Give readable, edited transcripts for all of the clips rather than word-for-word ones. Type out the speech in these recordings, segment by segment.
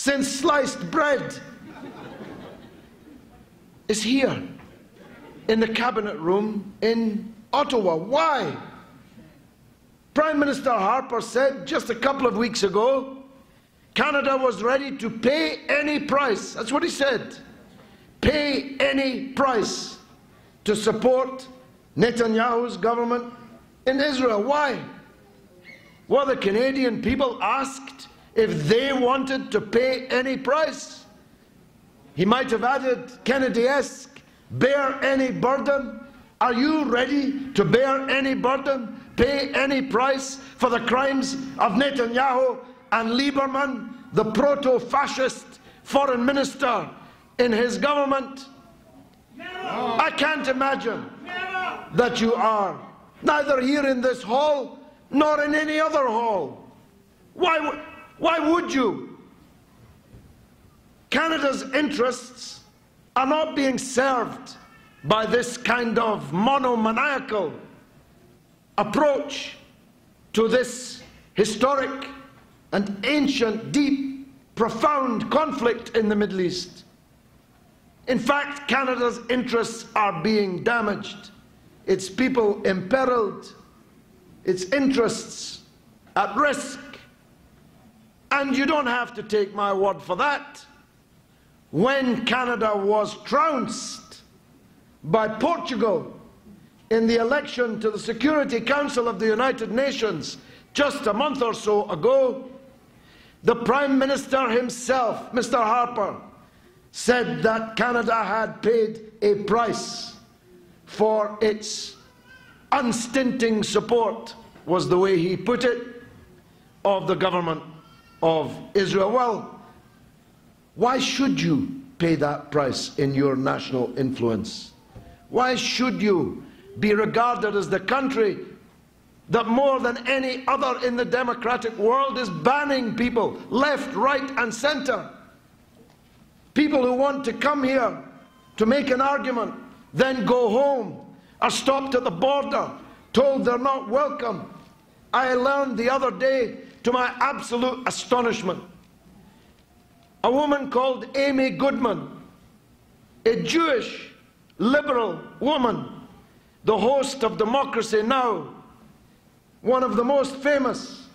since sliced bread, is here in the cabinet room in Ottawa. Why? Prime Minister Harper said just a couple of weeks ago Canada was ready to pay any price. That's what he said. Pay any price to support Netanyahu's government in Israel. Why? Well, the Canadian people asked if they wanted to pay any price. He might have added Kennedy-esque, bear any burden. Are you ready to bear any burden, pay any price for the crimes of Netanyahu and Lieberman, the proto-fascist foreign minister in his government? No. I can't imagine that you are, neither here in this hall nor in any other hall. Why would you? Canada's interests are not being served by this kind of monomaniacal approach to this historic and ancient, deep, profound conflict in the Middle East. In fact, Canada's interests are being damaged, its people imperiled, its interests at risk. And you don't have to take my word for that. When Canada was trounced by Portugal in the election to the Security Council of the United Nations just a month or so ago, the Prime Minister himself, Mr. Harper, said that Canada had paid a price for its unstinting support, was the way he put it, of the government of Israel. Well, why should you pay that price in your national influence? Why should you be regarded as the country that more than any other in the democratic world is banning people left, right and centre? People who want to come here to make an argument, then go home, are stopped at the border, told they're not welcome. I learned the other day, to my absolute astonishment, a woman called Amy Goodman, a Jewish liberal woman, the host of Democracy Now!, one of the most famous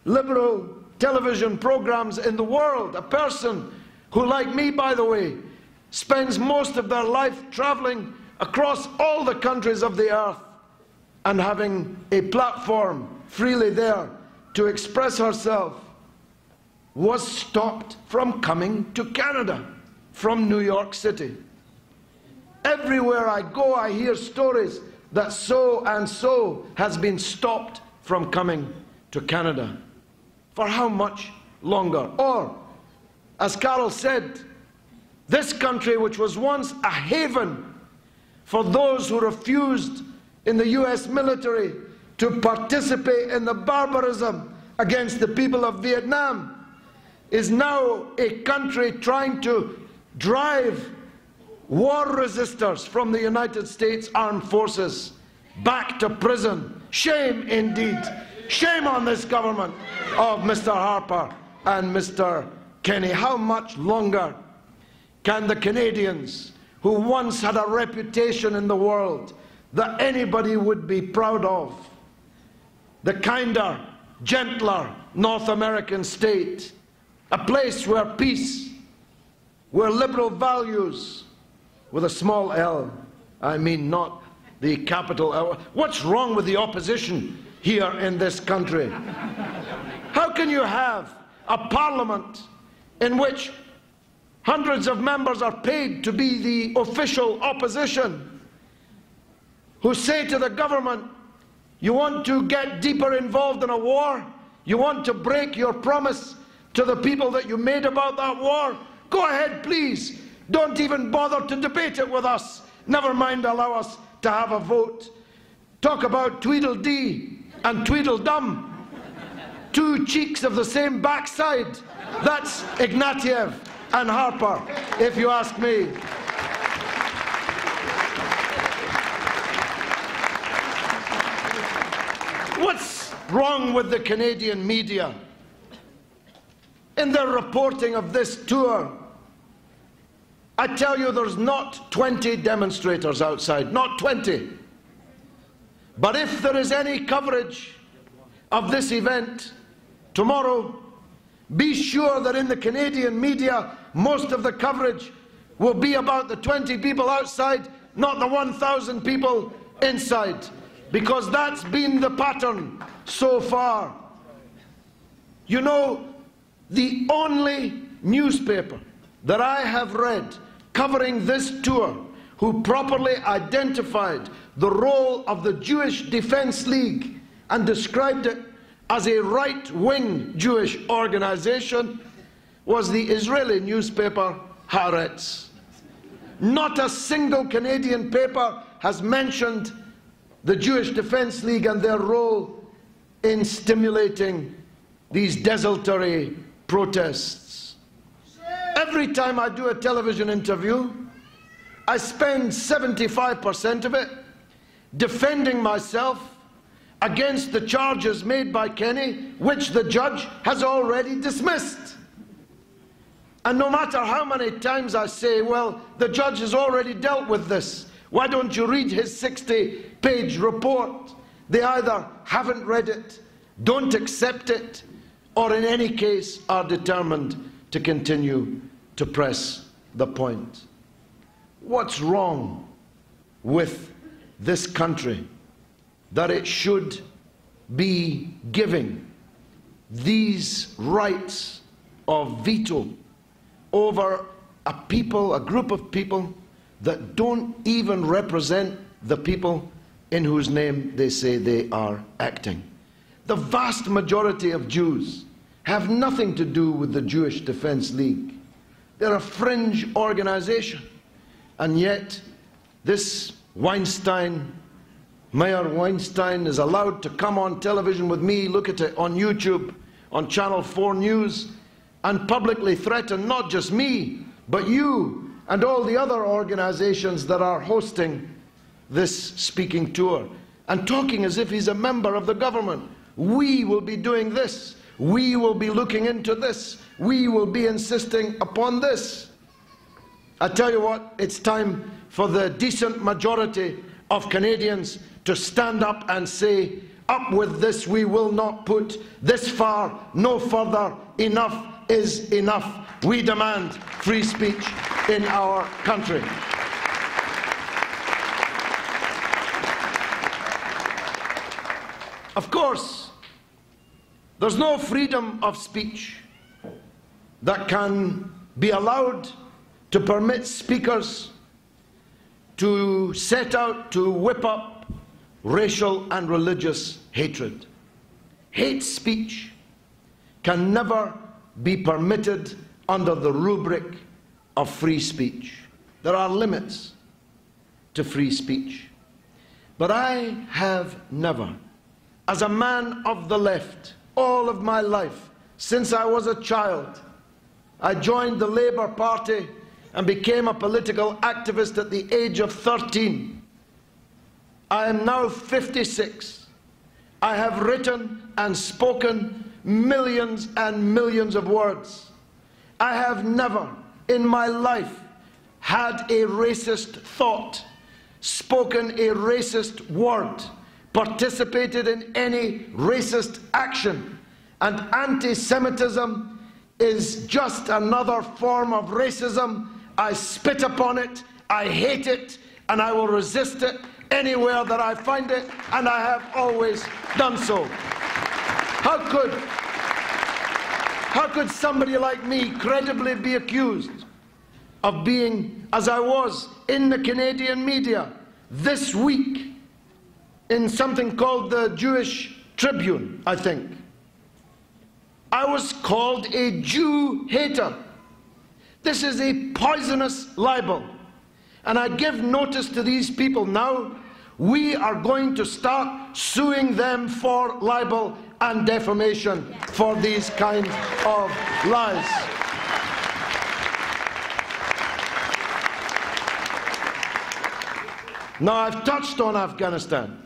liberal television programs in the world, a person who, like me, by the way, spends most of their life traveling across all the countries of the earth and having a platform freely there to express herself, was stopped from coming to Canada from New York City. Everywhere I go, I hear stories that so and so has been stopped from coming to Canada. For how much longer? Or, as Carol said, this country, which was once a haven for those who refused in the US military to participate in the barbarism against the people of Vietnam, is now a country trying to drive war resistors from the United States Armed Forces back to prison. Shame indeed. Shame on this government of Mr. Harper and Mr. Kenny. How much longer can the Canadians, who once had a reputation in the world that anybody would be proud of, the kinder, gentler North American state, a place where peace, where liberal values, with a small L, I mean not the capital L. What's wrong with the opposition here in this country? How can you have a parliament in which hundreds of members are paid to be the official opposition, who say to the government, you want to get deeper involved in a war? You want to break your promise to the people that you made about that war? Go ahead, please. Don't even bother to debate it with us. Never mind allow us to have a vote. Talk about Tweedledee and Tweedledum. Two cheeks of the same backside. That's Ignatieff and Harper, if you ask me. What's wrong with the Canadian media? in their reporting of this tour. I tell you, there's not 20 demonstrators outside, not 20. But if there is any coverage of this event tomorrow, be sure that in the Canadian media, most of the coverage will be about the 20 people outside, not the 1,000 people inside, because that's been the pattern so far. You know, the only newspaper that I have read covering this tour who properly identified the role of the Jewish Defense League and described it as a right-wing Jewish organization was the Israeli newspaper Haaretz. Not a single Canadian paper has mentioned the Jewish Defense League and their role in stimulating these desultory protests. Every time I do a television interview, I spend 75% of it defending myself against the charges made by Kenny, which the judge has already dismissed. And no matter how many times I say, well, the judge has already dealt with this, why don't you read his 60-page report? They either haven't read it, don't accept it, or in any case are determined to continue to press the point. What's wrong with this country that it should be giving these rights of veto over a people, a group of people that don't even represent the people in whose name they say they are acting? The vast majority of Jews have nothing to do with the Jewish Defense League. They're a fringe organization. And yet, this Weinstein, Mayor Weinstein, is allowed to come on television with me, look at it on YouTube, on Channel 4 News, and publicly threaten not just me, but you and all the other organizations that are hosting this speaking tour, and talking as if he's a member of the government. We will be doing this. We will be looking into this. We will be insisting upon this. I tell you what, it's time for the decent majority of Canadians to stand up and say, up with this, we will not put this far, no further, enough is enough. We demand free speech in our country. Of course, there's no freedom of speech that can be allowed to permit speakers to set out to whip up racial and religious hatred. Hate speech can never be permitted under the rubric of free speech. There are limits to free speech. But I have never, as a man of the left, all of my life, since I was a child, I joined the Labour Party and became a political activist at the age of 13. I am now 56. I have written and spoken millions and millions of words. I have never in my life had a racist thought, spoken a racist word, participated in any racist action. And anti-Semitism is just another form of racism. I spit upon it, I hate it, and I will resist it anywhere that I find it, and I have always done so. How could somebody like me credibly be accused of being, as I was in the Canadian media this week, in something called the Jewish Tribune, I think? I was called a Jew hater. This is a poisonous libel. And I give notice to these people now. We are going to start suing them for libel and defamation for these kinds of lies. Now, I've touched on Afghanistan.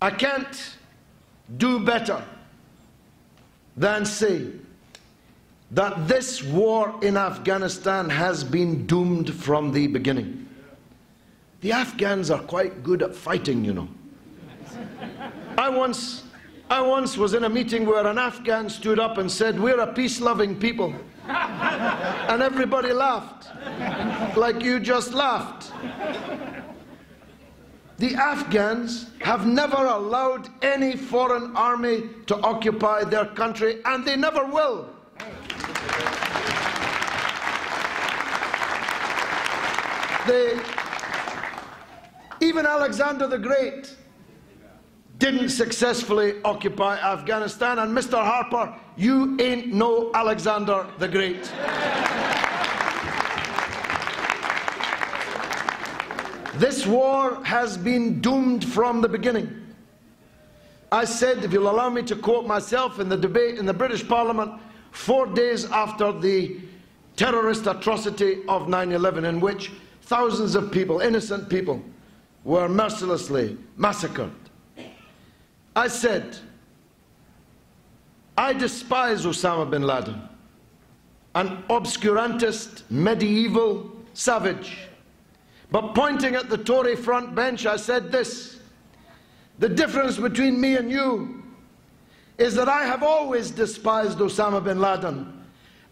I can't do better than say that this war in Afghanistan has been doomed from the beginning. The Afghans are quite good at fighting, you know. I once was in a meeting where an Afghan stood up and said, "We're a peace-loving people." And everybody laughed, like you just laughed. The Afghans have never allowed any foreign army to occupy their country, and they never will. Even Alexander the Great didn't successfully occupy Afghanistan, and Mr. Harper, you ain't no Alexander the Great. This war has been doomed from the beginning. I said, if you'll allow me to quote myself, in the debate in the British Parliament 4 days after the terrorist atrocity of 9/11, in which thousands of people, innocent people, were mercilessly massacred. I said, I despise Osama bin Laden, an obscurantist, medieval savage. But pointing at the Tory front bench, I said this: the difference between me and you is that I have always despised Osama bin Laden.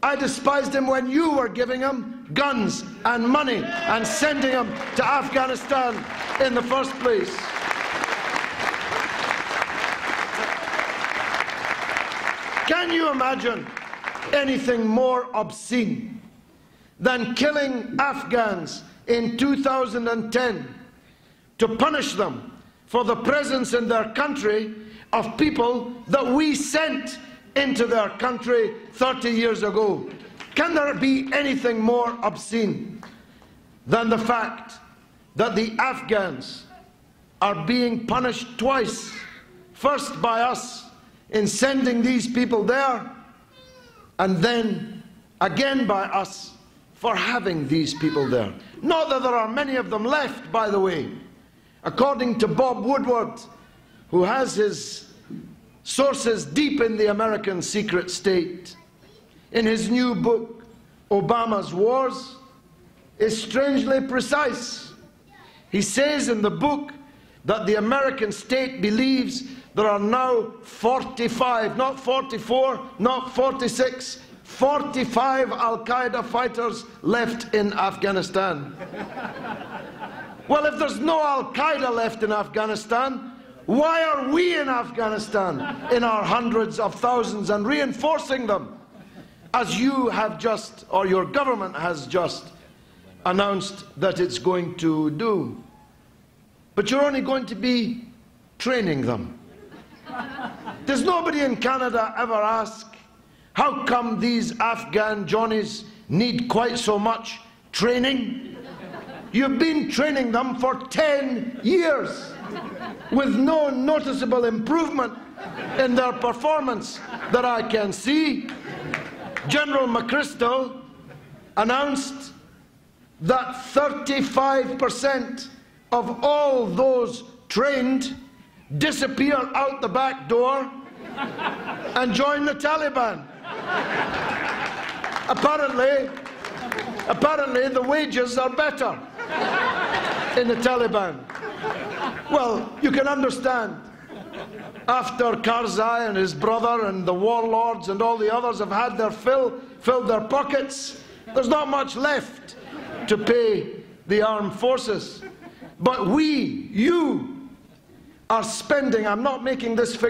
I despised him when you were giving him guns and money and sending him to Afghanistan in the first place. Can you imagine anything more obscene than killing Afghans in 2010 to punish them for the presence in their country of people that we sent into their country 30 years ago? Can there be anything more obscene than the fact that the Afghans are being punished twice? First by us in sending these people there, and then again by us for having these people there. Not that there are many of them left, by the way. According to Bob Woodward, who has his sources deep in the American secret state, in his new book, Obama's Wars, is strangely precise. He says in the book that the American state believes there are now 45, not 44, not 46, 45 Al-Qaeda fighters left in Afghanistan. Well, if there's no Al-Qaeda left in Afghanistan, why are we in Afghanistan in our hundreds of thousands and reinforcing them, as you have just, or your government has just, announced that it's going to do? But you're only going to be training them. Does nobody in Canada ever ask, how come these Afghan Johnnies need quite so much training? You've been training them for 10 years with no noticeable improvement in their performance that I can see. General McChrystal announced that 35% of all those trained disappear out the back door and join the Taliban. Apparently the wages are better in the Taliban. Well, you can understand, after Karzai and his brother and the warlords and all the others have had their filled their pockets, there's not much left to pay the armed forces. But we, you, are spending, I'm not making this figure